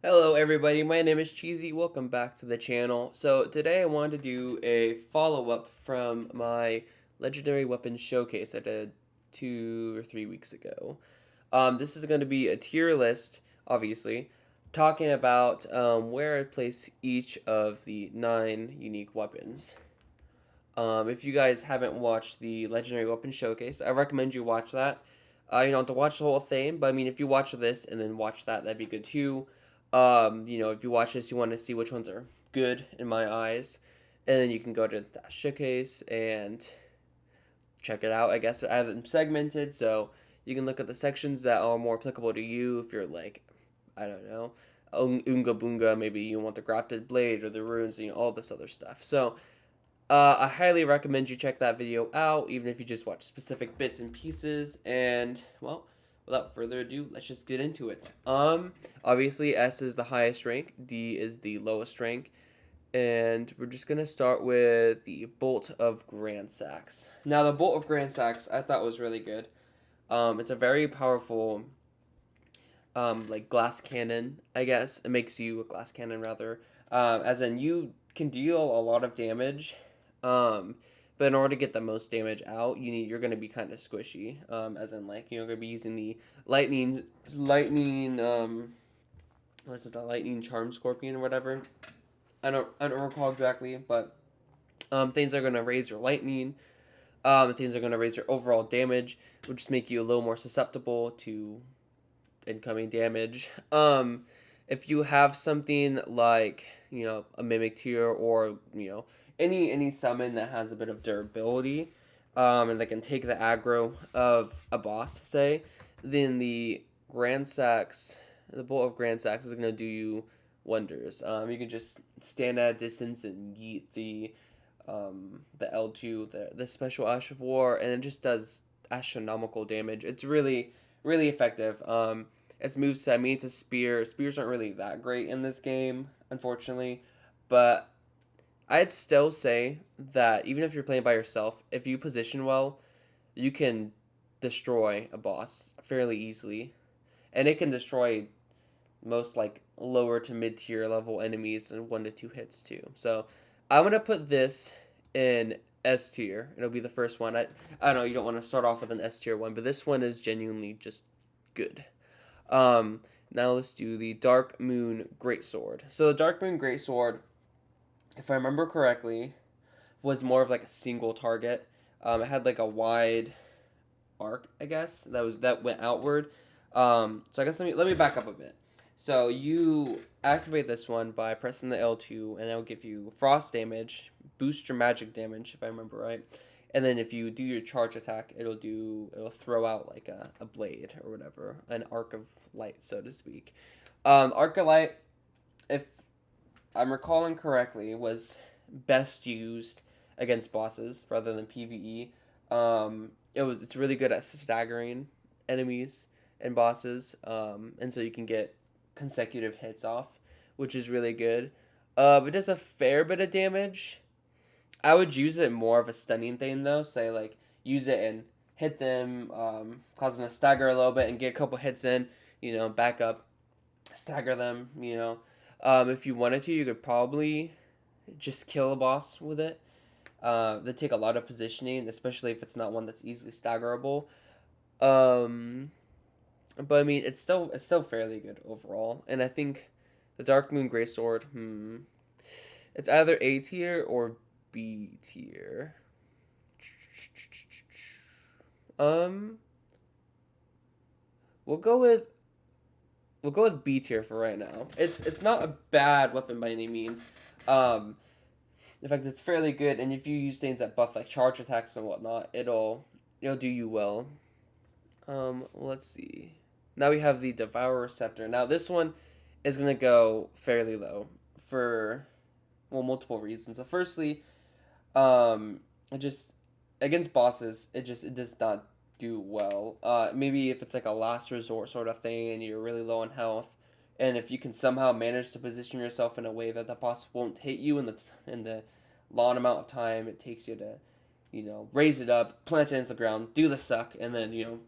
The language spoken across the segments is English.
Hello everybody, my name is Cheesy, welcome back to the channel. So today I wanted to do a follow-up from my Legendary Weapons Showcase I did 2 or 3 weeks ago. This is going to be a tier list, obviously, talking about where I place each of the 9 unique weapons. If you guys haven't watched the Legendary Weapons Showcase, I recommend you watch that. You don't have to watch the whole thing, but I mean, if you watch this and then watch that, that'd be good too. If you watch this, you want to see which ones are good in my eyes, and then you can go to the showcase and check it out. I guess I have them segmented, so you can look at the sections that are more applicable to you. If you're like, I don't know, Unga Boonga, maybe you want the Grafted Blade or the runes, all this other stuff. So I highly recommend you check that video out, even if you just watch specific bits and pieces. And well, without further ado, let's just get into it. Obviously S is the highest rank, D is the lowest rank, and we're just gonna start with the Bolt of Grand Sax. Now, the Bolt of Grand Sax I thought was really good. It's a very powerful, like glass cannon. I guess it makes you a glass cannon rather. As in you can deal a lot of damage. But in order to get the most damage out, you're gonna be kind of squishy. As in like gonna be using the lightning. What's it? The lightning charm scorpion or whatever. I don't recall exactly, but things are gonna raise your lightning. Things are gonna raise your overall damage, which just make you a little more susceptible to incoming damage. If you have something like a mimic tier or any summon that has a bit of durability, and that can take the aggro of a boss, say, then the Bolt of Grand Sax is gonna do you wonders. You can just stand at a distance and yeet the L2, the special Ash of War, and it just does astronomical damage. It's really effective. Its moveset, I mean, it's a spear. Spears aren't really that great in this game, unfortunately, but I'd still say that even if you're playing by yourself, if you position well, you can destroy a boss fairly easily, and it can destroy most like lower to mid tier level enemies in 1 to 2 hits too. So I'm gonna put this in S tier. It'll be the first one. I don't know. You don't want to start off with an S tier one, but this one is genuinely just good. Now let's do the Darkmoon Greatsword. So the Darkmoon Greatsword, if I remember correctly, was more of like a single target. It had like a wide arc, I guess, that went outward. So I guess let me back up a bit. So you activate this one by pressing the L2, and that'll give you frost damage, boost your magic damage, if I remember right. And then if you do your charge attack, it'll throw out like a blade or whatever, an arc of light, so to speak. Arc of light, if I'm recalling correctly, was best used against bosses rather than PvE. It's really good at staggering enemies and bosses, and so you can get consecutive hits off, which is really good. It does a fair bit of damage. I would use it more of a stunning thing though. Say like use it and hit them, cause them to stagger a little bit and get a couple hits in. Back up, stagger them. If you wanted to, you could probably just kill a boss with it. They take a lot of positioning, especially if it's not one that's easily staggerable. But I mean, it's still fairly good overall, and I think the Darkmoon Greatsword, it's either A tier or B tier. Um, we'll go with B tier for right now. It's not a bad weapon by any means. In fact, it's fairly good, and if you use things that buff like charge attacks and whatnot, it'll do you well. Let's see. Now we have the Devourr Scepter. Now this one is gonna go fairly low for multiple reasons. So firstly, it just against bosses, it does not do well. Maybe if it's like a last resort sort of thing and you're really low on health, and if you can somehow manage to position yourself in a way that the boss won't hit you in the long amount of time it takes you to, raise it up, plant it into the ground, do the suck, and then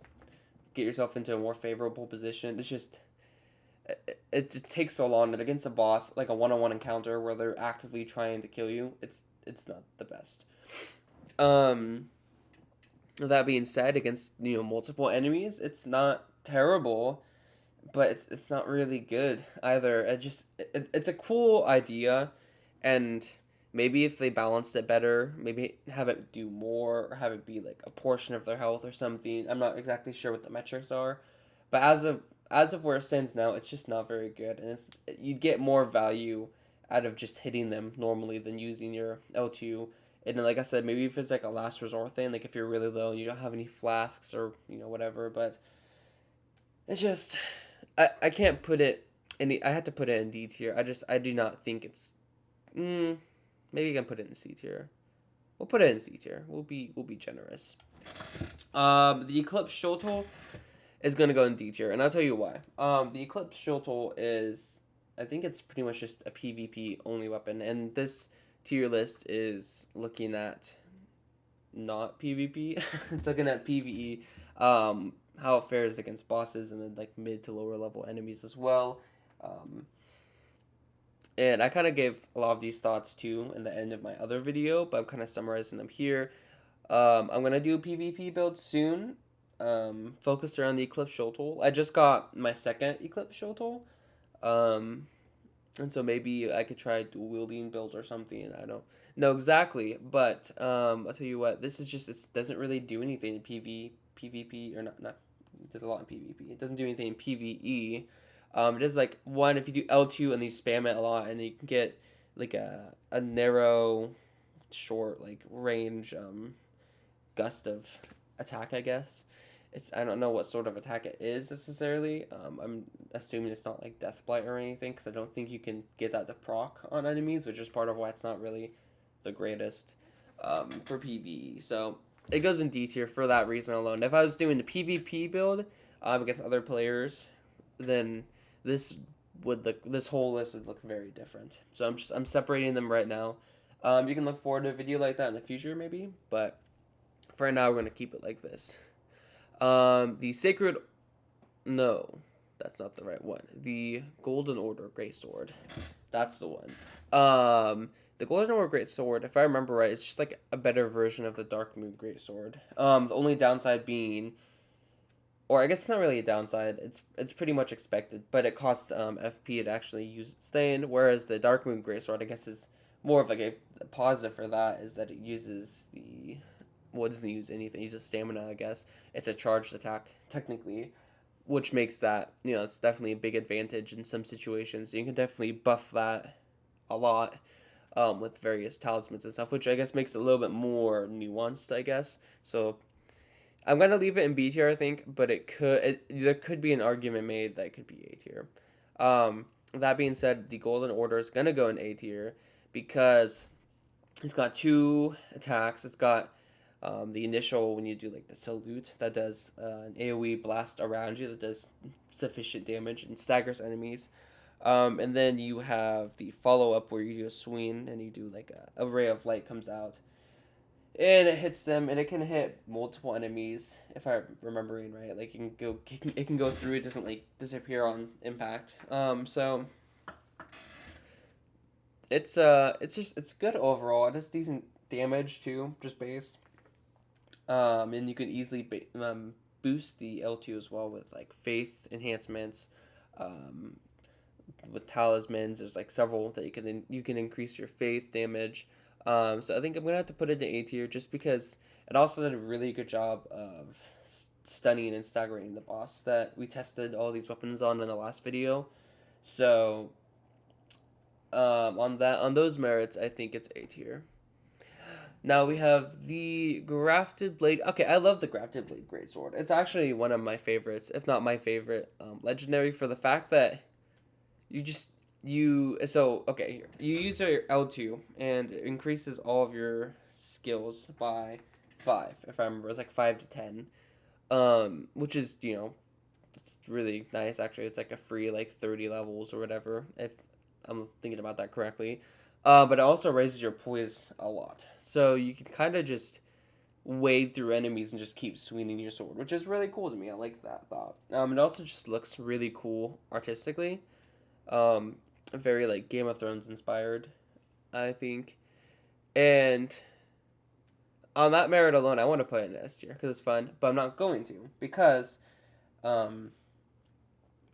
get yourself into a more favorable position. It's just it takes so long that against a boss, like a one-on-one encounter where they're actively trying to kill you, it's not the best. Um, that being said, against multiple enemies, it's not terrible, but it's not really good either. It's a cool idea, and maybe if they balanced it better, maybe have it do more or have it be like a portion of their health or something. I'm not exactly sure what the metrics are, but as of where it stands now, it's just not very good, and you'd get more value out of just hitting them normally than using your L2. And then, like I said, maybe if it's like a last resort thing, like if you're really low and you don't have any flasks or whatever, but it's just I can't put it I had to put it in D tier. I do not think it's maybe you can put it in C tier. We'll put it in C tier. We'll be generous. The Eclipse Shuttle is gonna go in D tier, and I'll tell you why. The Eclipse Shuttle is, I think it's pretty much just a PvP only weapon, and this tier list is looking at not PvP. It's looking at PvE. How it fares against bosses and then like mid to lower level enemies as well. And I kind of gave a lot of these thoughts too in the end of my other video, but I'm kind of summarizing them here. I'm gonna do a PvP build soon, focused around the Eclipse Shuttle. I just got my second Eclipse Shuttle, and so maybe I could try a dual wielding build or something. I don't know exactly, but I'll tell you what. This is just, it doesn't really do anything in PvP, or not. It does a lot in PvP. It doesn't do anything in PvE. It is like one, if you do L2 and you spam it a lot, and you can get like a narrow, short like range gust of attack, I guess. I don't know what sort of attack it is necessarily. I'm assuming it's not like Death Blight or anything, because I don't think you can get that to proc on enemies, which is part of why it's not really the greatest for PvE. So it goes in D tier for that reason alone. If I was doing the PvP build against other players, then this whole list would look very different. So I'm separating them right now. You can look forward to a video like that in the future maybe, but for right now we're gonna keep it like this. The Sacred, no, that's not the right one. The Golden Order Greatsword, that's the one. The Golden Order Greatsword, if I remember right, it's just like a better version of the Darkmoon Greatsword. The only downside being, or I guess it's not really a downside, it's pretty much expected, but it costs FP to actually use its thing, whereas the Darkmoon Greatsword, I guess, is more of like a positive for that, is that it uses the, well, it doesn't use anything, it uses stamina, I guess. It's a charged attack, technically, which makes that, it's definitely a big advantage in some situations. You can definitely buff that a lot with various talismans and stuff, which I guess makes it a little bit more nuanced, I guess. So I'm gonna leave it in B tier, I think, but there could be an argument made that it could be A tier. That being said, the Golden Order is gonna go in A tier because it's got 2 attacks. It's got the initial, when you do like the salute, that does an AoE blast around you that does sufficient damage and staggers enemies. And then you have the follow-up where you do a swing and you do like a ray of light comes out and it hits them, and it can hit multiple enemies, if I'm remembering right. Like it can go through, it doesn't like disappear on impact. So it's good overall. It does decent damage too, just base. And you can easily boost the L2 as well with like faith enhancements, with talismans. There's like several that you can increase your faith damage. So I think I'm gonna have to put it in A tier just because it also did a really good job of stunning and staggering the boss that we tested all these weapons on in the last video. So on those merits, I think it's A tier. Now we have the Grafted Blade. Okay, I love the Grafted Blade Greatsword. It's actually one of my favorites, if not my favorite, legendary, for the fact that you use your L2 and it increases all of your skills by 5, if I remember. It's like 5 to 10, which is, it's really nice actually. It's like a free like 30 levels or whatever, if I'm thinking about that correctly. But it also raises your poise a lot, so you can kind of just wade through enemies and just keep swinging your sword, which is really cool to me. I like that thought. It also just looks really cool artistically. Um, Very like Game of Thrones inspired, I think. And on that merit alone, I want to put it in S tier because it's fun, but I'm not going to because, um,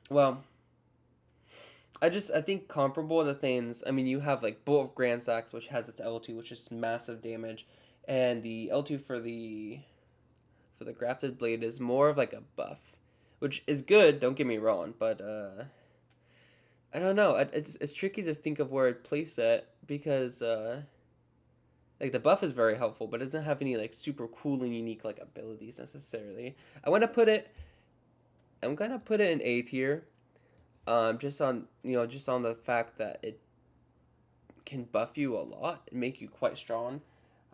well, I think comparable to things. I mean, you have like Bolt of Grand Sax, which has its L2, which is massive damage, and the L2 for the Grafted Blade is more of like a buff, which is good. Don't get me wrong, but I don't know. It's tricky to think of where I'd place it because like the buff is very helpful, but it doesn't have any like super cool and unique like abilities necessarily. I want to put it. I'm gonna put it in A tier. Just on just on the fact that it can buff you a lot and make you quite strong.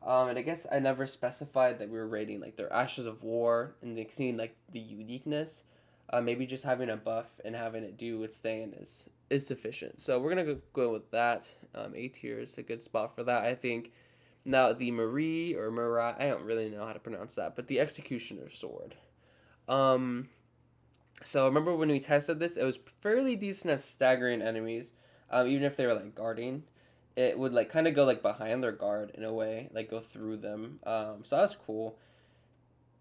And I guess I never specified that we were rating like their Ashes of War and like, seeing like the uniqueness. Maybe just having a buff and having it do its thing is sufficient. So we're gonna go with that. A tier is a good spot for that, I think. Now the Marat, I don't really know how to pronounce that, but the Executioner Sword. So I remember when we tested this, it was fairly decent at staggering enemies, even if they were like guarding. It would like kind of go like behind their guard in a way, like go through them. So that's cool.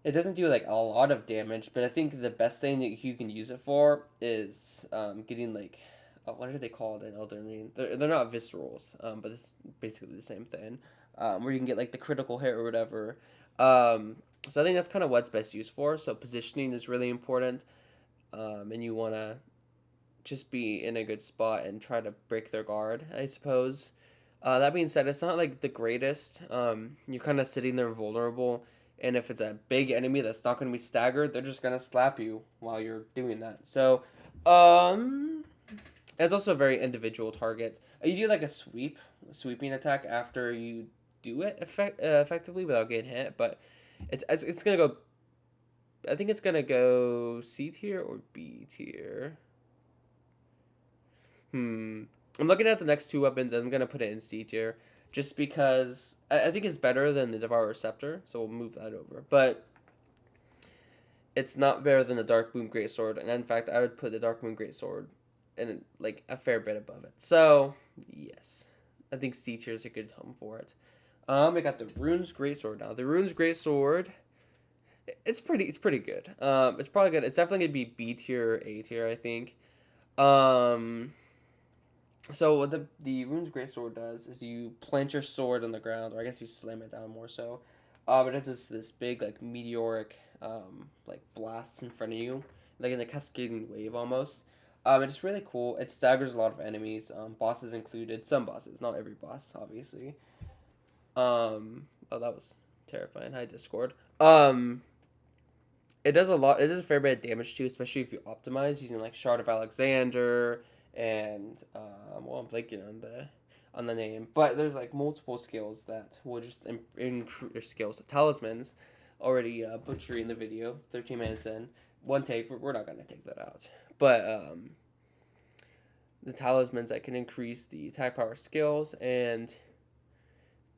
It doesn't do like a lot of damage, but I think the best thing that you can use it for is getting like, what are they called in Elden Ring? They're not viscerals, but it's basically the same thing. Where you can get like the critical hit or whatever. So I think that's kind of what it's best used for. So positioning is really important, and you want to just be in a good spot and try to break their guard, I suppose. That being said, it's not like the greatest. You're kind of sitting there vulnerable, and if it's a big enemy that's not going to be staggered, they're just going to slap you while you're doing that. So, it's also a very individual target. You do like a sweeping attack after you do it effectively without getting hit, but it's going to go. I think it's going to go C tier or B tier. I'm looking at the next two weapons, and I'm going to put it in C tier. Just because I think it's better than the Devourr Scepter, so we'll move that over. But it's not better than the Darkmoon Greatsword, and in fact, I would put the Darkmoon Greatsword in like a fair bit above it. So yes, I think C tier is a good home for it. We got the Runes Greatsword now. The Runes Greatsword, it's pretty good. It's probably good. It's definitely gonna be B tier or A tier, I think. So what the Rune's Greatsword does is you plant your sword on the ground, or I guess you slam it down more so. But it has this big like meteoric like blast in front of you, like in a cascading wave almost. It's really cool. It staggers a lot of enemies, bosses included. Some bosses, not every boss, obviously. Oh, that was terrifying. Hi, Discord. It does a lot. It does a fair bit of damage too, especially if you optimize using like Shard of Alexander and well, I'm blanking on the name, but there's like multiple skills that will just increase skills. Talismans, already butchering the video. 13 minutes in, one take. We're not gonna take that out, but the talismans that can increase the attack power skills and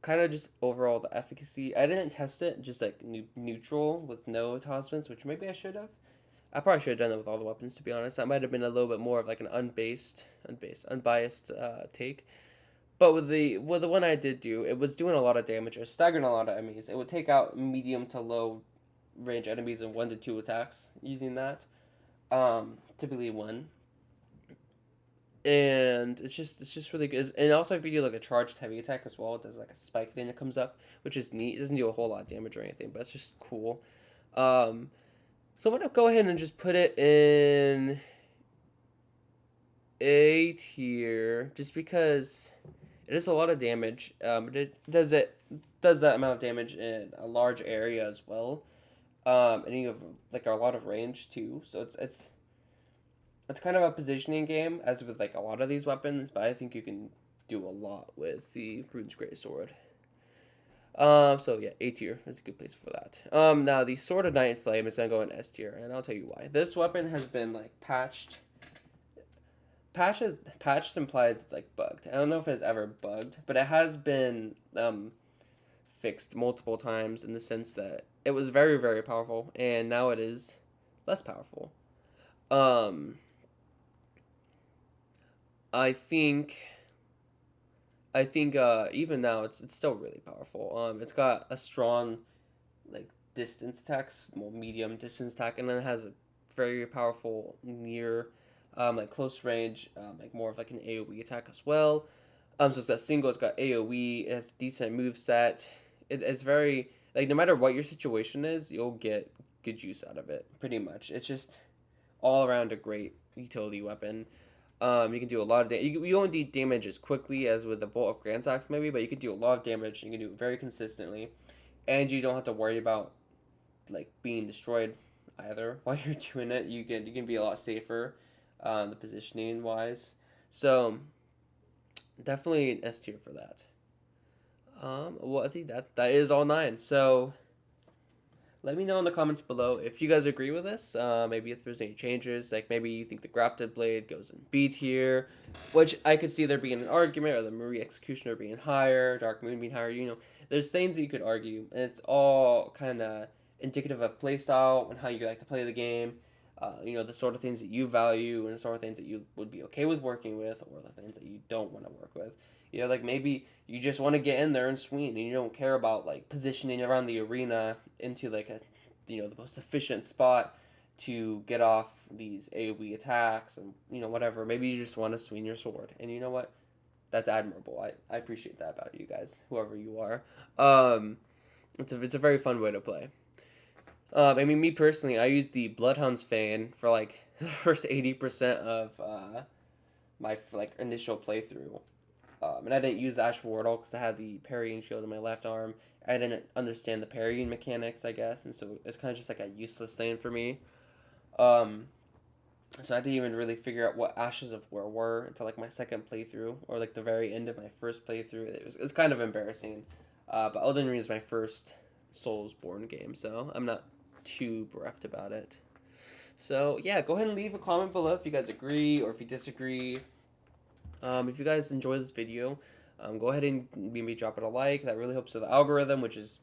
kind of just overall the efficacy. I didn't test it, just like neutral with no talismans, which maybe I should have. I probably should have done it with all the weapons, to be honest. That might have been a little bit more of like an unbiased take. But with the one I did do, it was doing a lot of damage. It was staggering a lot of enemies. It would take out medium to low range enemies in 1 to 2 attacks using that. Typically 1. And it's just really good. And also if you do like a charged heavy attack as well, it does like a spike thing that comes up, which is neat. It doesn't do a whole lot of damage or anything, but it's just cool. So I'm going to go ahead and just put it in A tier, just because it is a lot of damage. It does that amount of damage in a large area as well. And you have like a lot of range too. So it's kind of a positioning game, as with like a lot of these weapons, but I think you can do a lot with the Rune's Greatsword. So yeah, A tier is a good place for that. Now the Sword of Night and Flame is gonna go in S tier, and I'll tell you why. This weapon has been like patched. Patched implies it's like bugged. I don't know if it's ever bugged, but it has been fixed multiple times in the sense that it was very, very powerful, and now it is less powerful. I think even now it's still really powerful. It's got a strong like distance attack, well, medium distance attack, and then it has a very powerful near, like close range, like more of like an AOE attack as well. So it's got single, it's got AOE, it has decent move set. It's very like no matter what your situation is, you'll get good use out of it. Pretty much, it's just all around a great utility weapon. You can do a lot of damage. You don't do damage as quickly as with the Bolt of Grand Sax maybe, but you can do a lot of damage. You can do it very consistently, and you don't have to worry about like being destroyed either while you're doing it. You can be a lot safer, the positioning wise. So definitely an S tier for that. Well, I think that is all 9. So let me know in the comments below if you guys agree with this. Maybe if there's any changes, like maybe you think the Grafted Blade goes in B tier, which I could see there being an argument, or the Marie Executioner being higher, Darkmoon being higher. There's things that you could argue, and it's all kind of indicative of playstyle and how you like to play the game. The sort of things that you value and the sort of things that you would be okay with working with, or the things that you don't want to work with. Like maybe you just want to get in there and swing, and you don't care about like positioning around the arena into like the most efficient spot to get off these AoE attacks and whatever. Maybe you just want to swing your sword, and you know what? That's admirable. I appreciate that about you guys, whoever you are. It's a very fun way to play. Me personally, I use the Bloodhound's Fan for like the first 80% of my like initial playthrough. And I didn't use the actual ward all because I had the parrying shield in my left arm. I didn't understand the parrying mechanics, I guess, and so it's kind of just like a useless thing for me. So I didn't even really figure out what Ashes of War were until like my second playthrough, or like the very end of my first playthrough. It was kind of embarrassing. But Elden Ring is my first Soulsborne game, so I'm not too bereft about it. So yeah, go ahead and leave a comment below if you guys agree or if you disagree. If you guys enjoy this video, go ahead and maybe drop it a like. That really helps with the algorithm, which is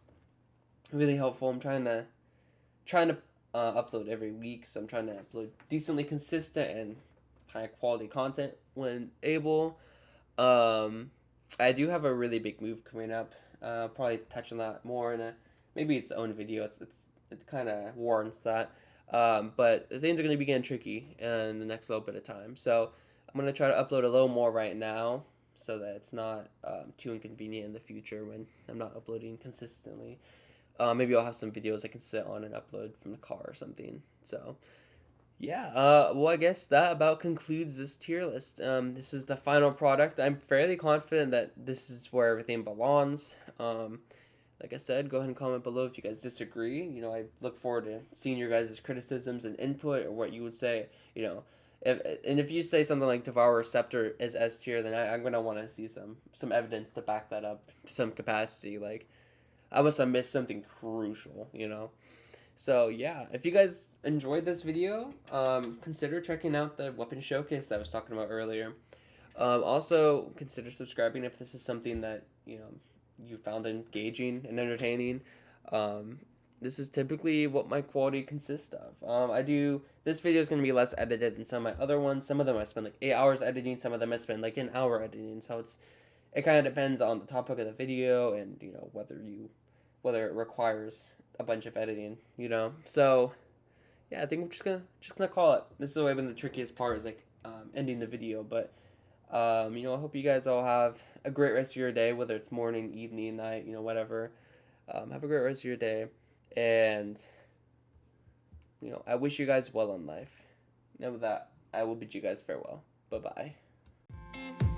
really helpful. I'm trying to upload every week, so I'm trying to upload decently consistent and high quality content when able. I do have a really big move coming up. Probably touch on that more in maybe its own video. It kind of warrants that. But things are going to be getting tricky in the next little bit of time. So I'm going to try to upload a little more right now so that it's not too inconvenient in the future when I'm not uploading consistently. Maybe I'll have some videos I can sit on and upload from the car or something. So yeah, well, I guess that about concludes this tier list. This is the final product. I'm fairly confident that this is where everything belongs. Like I said, go ahead and comment below if you guys disagree. I look forward to seeing your guys' criticisms and input, or what you would say. If you say something like Devour Scepter is S tier, then I'm gonna want to see some evidence to back that up to some capacity. Like I must have missed something crucial. So yeah, if you guys enjoyed this video, consider checking out the weapon showcase that I was talking about earlier. Also consider subscribing if this is something that you found engaging and entertaining. This is typically what my quality consists of. This video is going to be less edited than some of my other ones. Some of them I spend like 8 hours editing, some of them I spend like an hour editing. So it kind of depends on the topic of the video and whether it requires a bunch of editing. So yeah, I think I'm just gonna call it. This has always been the trickiest part, is like ending the video, but I hope you guys all have a great rest of your day, whether it's morning, evening, night, whatever. Have a great rest of your day, and I wish you guys well in life. And with that, I will bid you guys farewell. Bye bye.